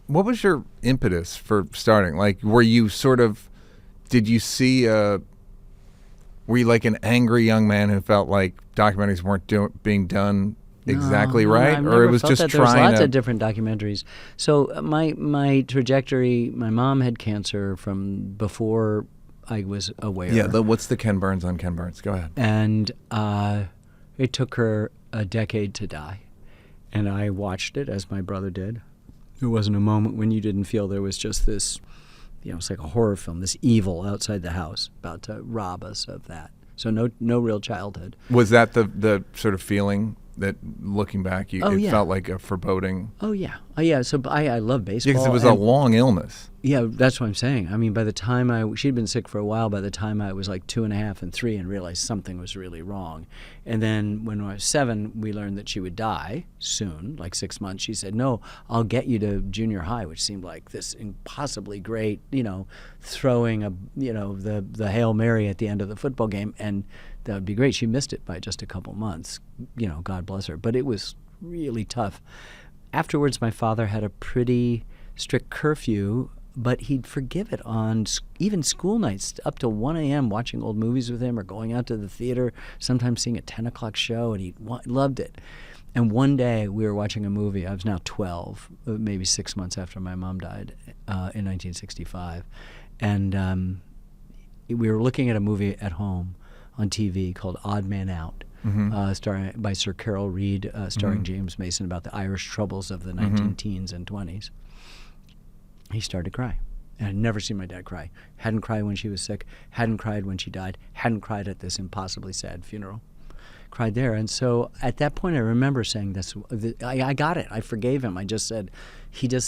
what was your impetus for starting? Like, were you sort of, did you see were you like an angry young man who felt like documentaries weren't being done exactly right, I've or never it was felt just that. There was trying lots to? of different documentaries. So my trajectory, my mom had cancer from before I was aware. Yeah, what's the Ken Burns on Ken Burns? Go ahead. And it took her a decade to die. And I watched it as my brother did. There wasn't a moment when you didn't feel there was just this, it's like a horror film, this evil outside the house about to rob us of that. So no real childhood. Was that the sort of feeling that, looking back, it felt like a foreboding? Oh, yeah. So I love baseball. Because it was a long illness. Yeah, that's what I'm saying. I mean, by the time she'd been sick for a while, by the time I was like 2.5 and 3 and realized something was really wrong. And then when I was 7, we learned that she would die soon, like 6 months. She said, no, I'll get you to junior high, which seemed like this impossibly great, throwing the Hail Mary at the end of the football game. And that would be great. She missed it by just a couple months, God bless her. But it was really tough. Afterwards, my father had a pretty strict curfew, but he'd forgive it on even school nights up to 1 a.m. watching old movies with him or going out to the theater, sometimes seeing a 10 o'clock show, and he loved it. And one day we were watching a movie. I was now 12, maybe 6 months after my mom died in 1965. And we were looking at a movie at home on TV called Odd Man Out. Starring by Sir Carol Reed, starring James Mason, about the Irish troubles of the 19-teens and 20s. He started to cry. And I'd never seen my dad cry. Hadn't cried when she was sick, hadn't cried when she died, hadn't cried at this impossibly sad funeral. Cried there. And so at that point I remember saying, I got it. I forgave him. I just said,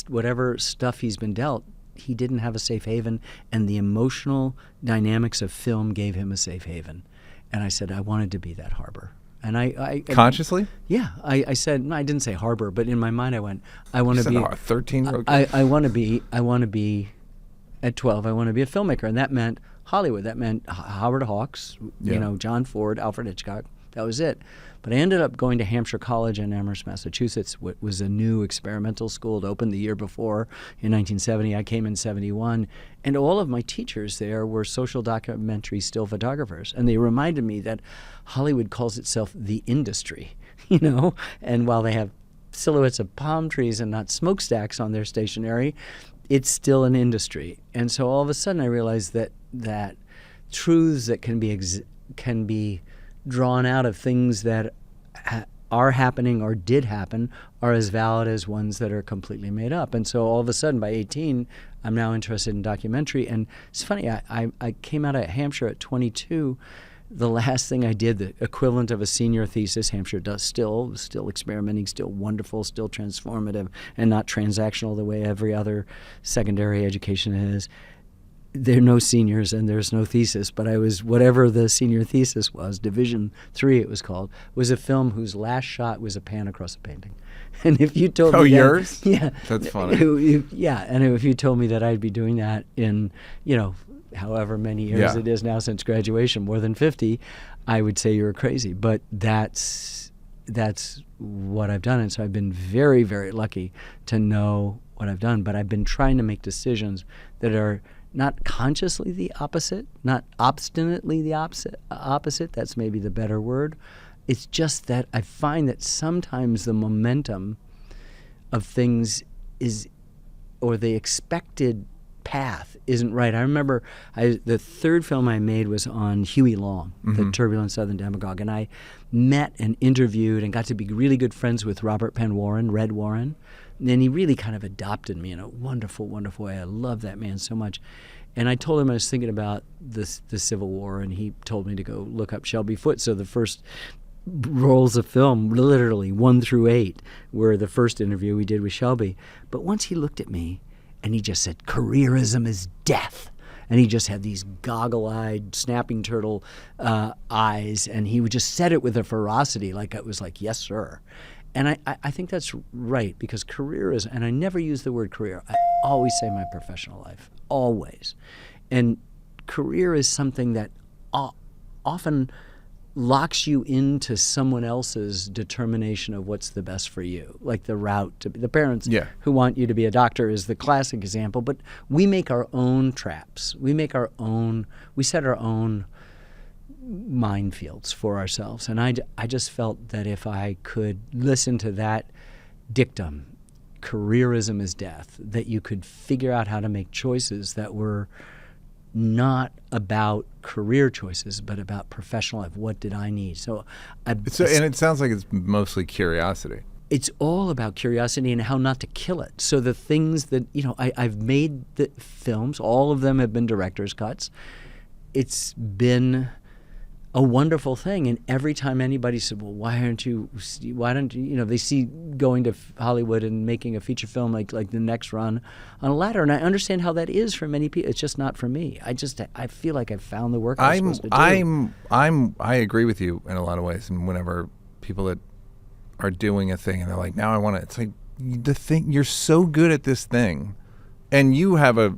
whatever stuff he's been dealt, he didn't have a safe haven, and the emotional dynamics of film gave him a safe haven. And I said I wanted to be that harbor. And I Consciously? Yeah. I said, no, I didn't say harbor, but in my mind I went, I want to be a 13-year-old kid. I want to be at 12, I want to be a filmmaker. And that meant Hollywood. That meant Howard Hawks, John Ford, Alfred Hitchcock. That was it. But I ended up going to Hampshire College in Amherst, Massachusetts. It was a new experimental school. It opened the year before in 1970. I came in 71. And all of my teachers there were social documentary still photographers. And they reminded me that Hollywood calls itself the industry, And while they have silhouettes of palm trees and not smokestacks on their stationery, it's still an industry. And so all of a sudden I realized that truths that can be drawn out of things that are happening or did happen are as valid as ones that are completely made up. And so all of a sudden, by 18, I'm now interested in documentary. And it's funny, I came out of Hampshire at 22. The last thing I did, the equivalent of a senior thesis, Hampshire does still experimenting, still wonderful, still transformative, and not transactional the way every other secondary education is. There are no seniors and there's no thesis, but I was, whatever the senior thesis was, Division 3 it was called, was a film whose last shot was a pan across a painting. And if you told me yours? Yeah. That's funny. And if you told me that I'd be doing that in, however many years it is now since graduation, more than 50, I would say you were crazy. But that's what I've done. And so I've been very, very lucky to know what I've done. But I've been trying to make decisions that are not consciously the opposite, not obstinately the opposite. That's maybe the better word. It's just that I find that sometimes the momentum of things or the expected path isn't right. I remember the third film I made was on Huey Long, the turbulent Southern demagogue, and I met and interviewed and got to be really good friends with Robert Penn Warren, Red Warren. And he really kind of adopted me in a wonderful, wonderful way. I love that man so much. And I told him I was thinking about the Civil War, and he told me to go look up Shelby Foote. So the first rolls of film, literally 1 through 8, were the first interview we did with Shelby. But once he looked at me, and he just said, "Careerism is death." And he just had these goggle-eyed, snapping turtle eyes, and he would just said it with a ferocity, like it was like, "Yes, sir." And I think that's right, because career is, and I never use the word career. I always say my professional life, always. And career is something that often locks you into someone else's determination of what's the best for you, like the route to be. The parents who want you to be a doctor is the classic example, but we make our own traps. We set our own minefields for ourselves. And I just felt that if I could listen to that dictum, careerism is death, that you could figure out how to make choices that were not about career choices, but about professional life. What did I need? And it sounds like it's mostly curiosity. It's all about curiosity and how not to kill it. So the things that, I've made the films, all of them have been director's cuts. It's been a wonderful thing. And every time anybody said, well, why don't you, they see going to Hollywood and making a feature film like the next run on a ladder. And I understand how that is for many people. It's just not for me. I feel like I've found the work I'm supposed to do. I agree with you in a lot of ways. And whenever people that are doing a thing and they're like, now I want to, it's like the thing, you're so good at this thing. And you have a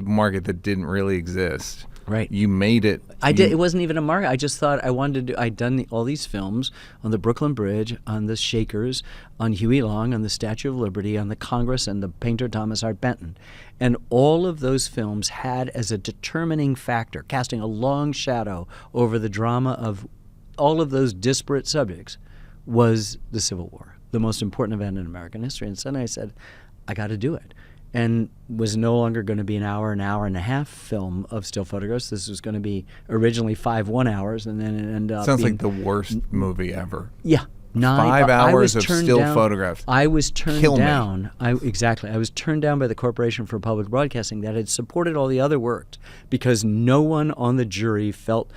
market that didn't really exist. Right. You made it. I did. It wasn't even a market. I just thought I wanted to do. I'd done all these films on the Brooklyn Bridge, on the Shakers, on Huey Long, on the Statue of Liberty, on the Congress, and the painter Thomas Hart Benton. And all of those films had as a determining factor, casting a long shadow over the drama of all of those disparate subjects, was the Civil War, the most important event in American history. And suddenly I said, I got to do it. And was no longer going to be an hour and a half film of still photographs. This was going to be originally 5 1-hours, and then it ended up sounds being, like the worst movie ever. Yeah. 5 hours of still photographs. I was turned down. I was turned down by the Corporation for Public Broadcasting that had supported all the other work because no one on the jury felt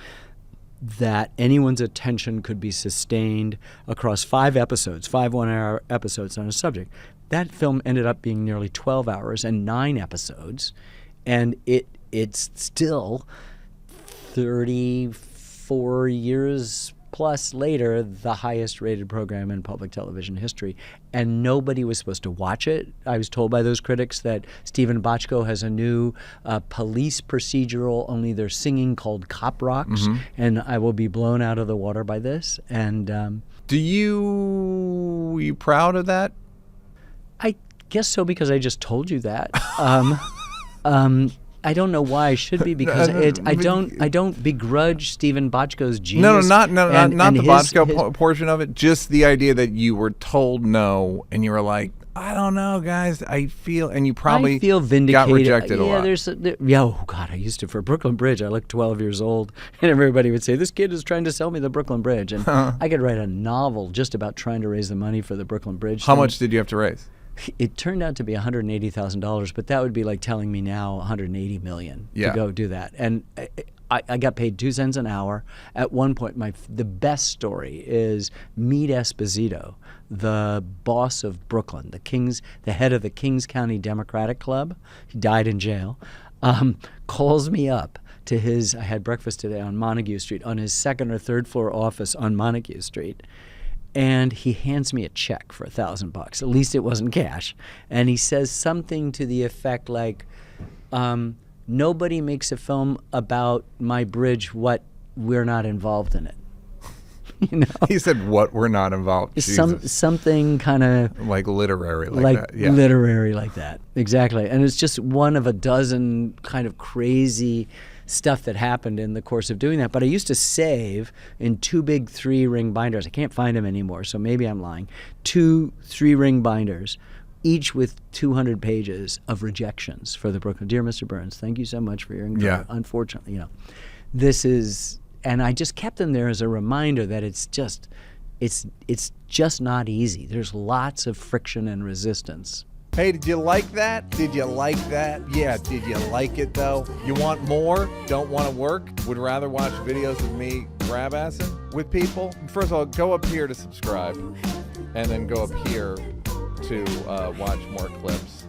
that anyone's attention could be sustained across 5 episodes, 5 1-hour episodes on a subject. That film ended up being nearly 12 hours and 9 episodes, and it's still 34 years plus later the highest rated program in public television history, and nobody was supposed to watch it. I was told by those critics that Stephen Bochco has a new police procedural, only they're singing, called Cop Rocks, and I will be blown out of the water by this. And are you proud of that? I guess so, because I just told you that. I don't know why I should be, because I don't begrudge Stephen Bochco's genius. Not the Bochco portion of it. Just the idea that you were told no, and you were like, I don't know, guys. I feel vindicated. Got rejected a lot. Oh God, I used to for Brooklyn Bridge. I looked 12 years old, and everybody would say, "This kid is trying to sell me the Brooklyn Bridge," and I could write a novel just about trying to raise the money for the Brooklyn Bridge. How much did you have to raise? It turned out to be $180,000, but that would be like telling me now $180 million to go do that. And I got paid 2 cents an hour. At one point, the best story is Meade Esposito, the boss of Brooklyn, the head of the Kings County Democratic Club. He died in jail. Calls me up to I had breakfast today on Montague Street, on his 2nd or 3rd floor office on Montague Street. And he hands me a check for $1,000. At least it wasn't cash. And he says something to the effect like, nobody makes a film about my bridge what we're not involved in it. He said what we're not involved. Something kind of like literary like that. Yeah. Literary like that. Exactly. And it's just one of a dozen kind of crazy stuff that happened in the course of doing that. But I used to save in 2 big 3-ring binders. I can't find them anymore, so maybe I'm lying. 2 3-ring binders, each with 200 pages of rejections for the Brooklyn. Dear Mr. Burns, thank you so much for your encouragement. Yeah. Unfortunately, this is, and I just kept them there as a reminder that it's just not easy. There's lots of friction and resistance. Hey, did you like that? Did you like that? Yeah, did you like it though? You want more? Don't want to work? Would rather watch videos of me grab-assing with people? First of all, go up here to subscribe, and then go up here to watch more clips.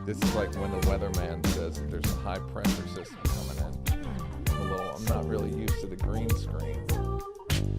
This is like when the weatherman says there's a high pressure system coming in. I'm not really used to the green screen.